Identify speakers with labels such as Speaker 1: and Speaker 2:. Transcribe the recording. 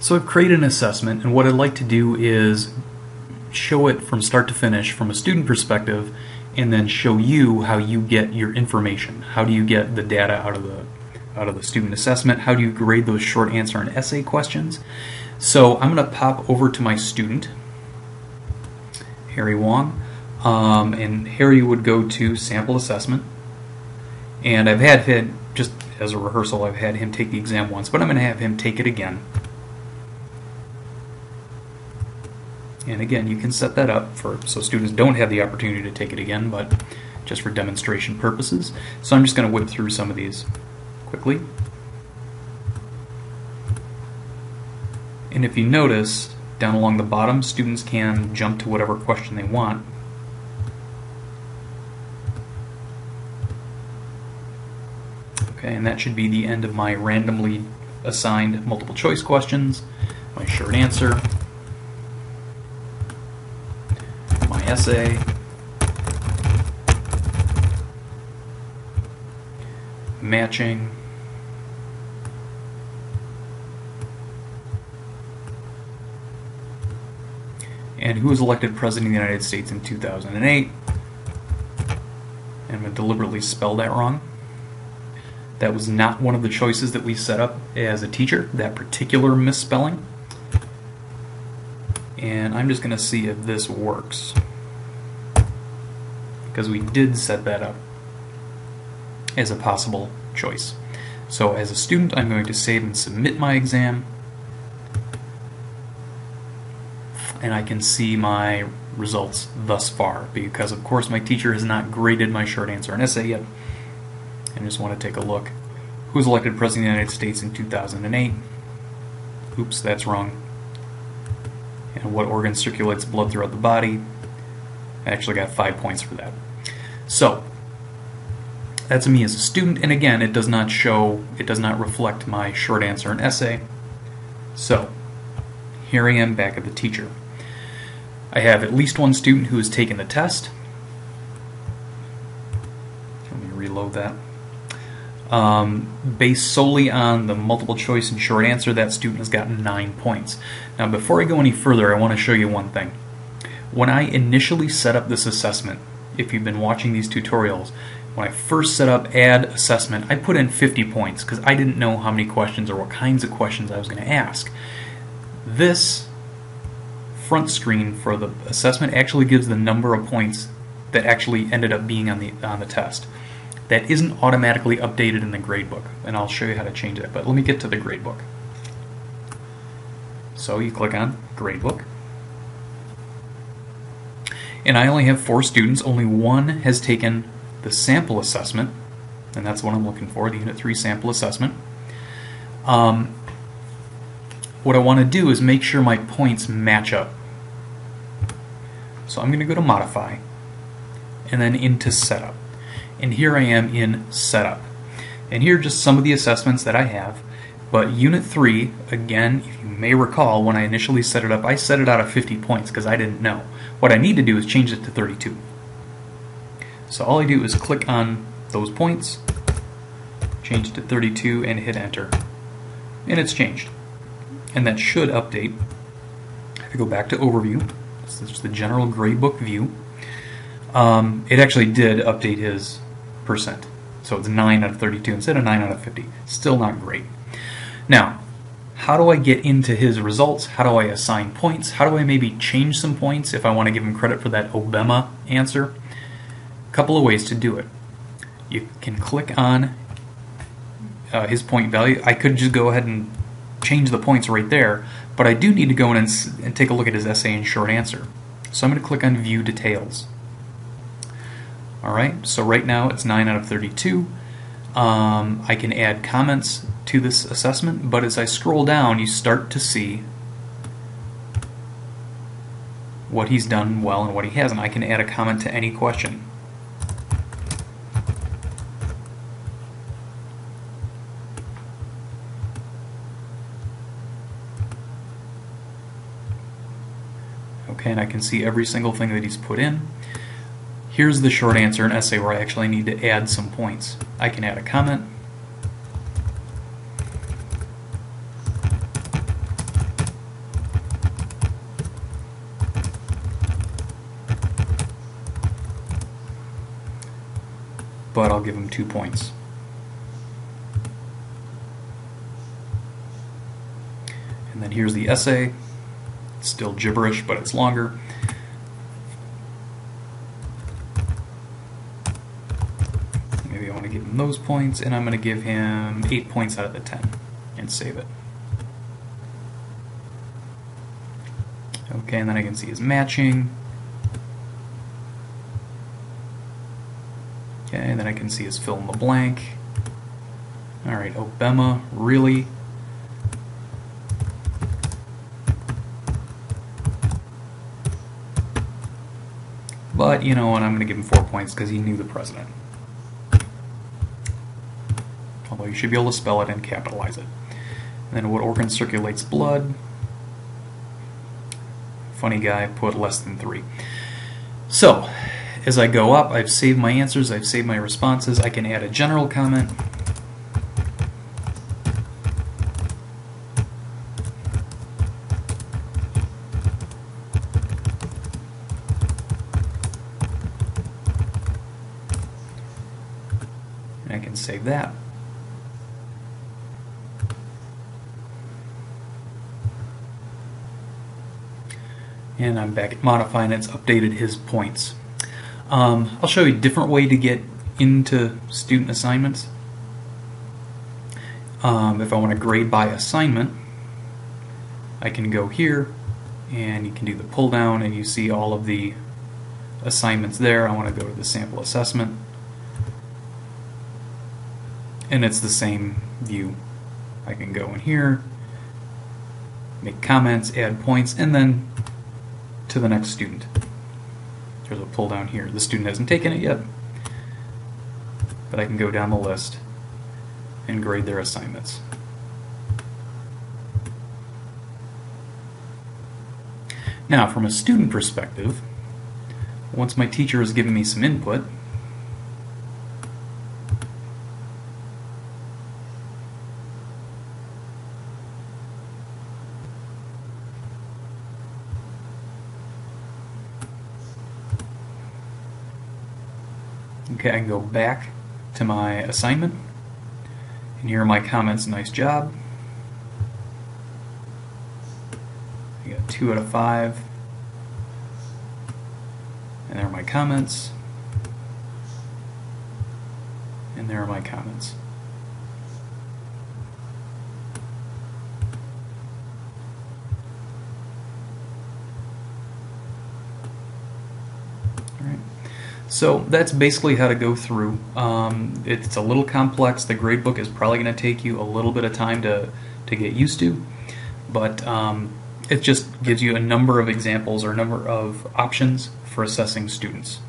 Speaker 1: So I've created an assessment, and what I'd like to do is show it from start to finish from a student perspective, and then show you how you get your information. How do you get the data out of the student assessment? How do you grade those short answer and essay questions? So I'm going to pop over to my student, Harry Wong, and Harry would go to sample assessment. And I've had him, just as a rehearsal, I've had him take the exam once, but I'm going to have him take it again. And again, you can set that up so students don't have the opportunity to take it again, but just for demonstration purposes. So I'm just going to whip through some of these quickly. And if you notice, down along the bottom, students can jump to whatever question they want. Okay, and that should be the end of my randomly assigned multiple choice questions, my short answer, my essay, matching, and who was elected President of the United States in 2008. And I'm going to deliberately spell that wrong. That was not one of the choices that we set up as a teacher, that particular misspelling. And I'm just going to see if this works, because we did set that up as a possible choice. So as a student, I'm going to save and submit my exam, and I can see my results thus far, because of course my teacher has not graded my short answer and essay yet. I just want to take a look. Who was elected President of the United States in 2008? Oops, that's wrong. And what organ circulates blood throughout the body? I actually got 5 points for that. So that's me as a student, and again, it does not reflect my short answer and essay. So here I am back at the teacher. I have at least one student who has taken the test. Let me reload that. Based solely on the multiple choice and short answer, that student has gotten 9 points. Now before I go any further, I want to show you one thing. When I initially set up this assessment, if you've been watching these tutorials, when I first set up add assessment, I put in 50 points because I didn't know how many questions or what kinds of questions I was going to ask. This front screen for the assessment actually gives the number of points that actually ended up being on the test. That isn't automatically updated in the gradebook, and I'll show you how to change that. But let me get to the gradebook. So you click on gradebook, and I only have 4 students. Only one has taken the sample assessment, and that's what I'm looking for, the Unit 3 sample assessment. What I want to do is make sure my points match up. So I'm going to go to Modify, and then into Setup. And here I am in Setup. And here are just some of the assessments that I have. But Unit 3, again, if you may recall, when I initially set it up, I set it out of 50 points because I didn't know. What I need to do is change it to 32. So all I do is click on those points, change it to 32, and hit Enter. And it's changed. And that should update. If I go back to Overview, this is the general gradebook view. It actually did update his percent. So it's 9 out of 32 instead of 9 out of 50. Still not great. Now, how do I get into his results? How do I assign points? How do I maybe change some points if I want to give him credit for that Obama answer? A couple of ways to do it. You can click on his point value. I could just go ahead and change the points right there, but I do need to go in and take a look at his essay and short answer. So I'm going to click on View Details. Alright, so right now it's 9 out of 32. I can add comments to this assessment, but as I scroll down, you start to see what he's done well and what he hasn't. I can add a comment to any question. Okay, and I can see every single thing that he's put in. Here's the short answer and essay where I actually need to add some points. I can add a comment. but I'll give him 2 points. And then here's the essay. It's still gibberish, but it's longer. Maybe I want to give him those points, and I'm going to give him 8 points out of the 10 and save it. Okay, and then I can see his matching. Okay, and then I can see his fill in the blank. Alright, Obama, really? But, you know what, I'm going to give him 4 points because he knew the president. Although you should be able to spell it and capitalize it. And then what organ circulates blood? Funny guy, put less than 3. So, as I go up, I've saved my answers, I've saved my responses. I can add a general comment. And I can save that. And I'm back at modify, and it's updated his points. I'll show you a different way to get into student assignments. If I want to grade by assignment, I can go here and you can do the pull down and you see all of the assignments there. I want to go to the sample assessment, and it's the same view. I can go in here, make comments, add points, and then to the next student. There's a pull down here. The student hasn't taken it yet, but I can go down the list and grade their assignments. Now, from a student perspective, once my teacher has given me some input, okay, I can go back to my assignment, and here are my comments. Nice job. I got 2 out of 5. And there are my comments. And there are my comments. So that's basically how to go through. It's a little complex. The gradebook is probably going to take you a little bit of time to get used to, but it just gives you a number of examples or a number of options for assessing students.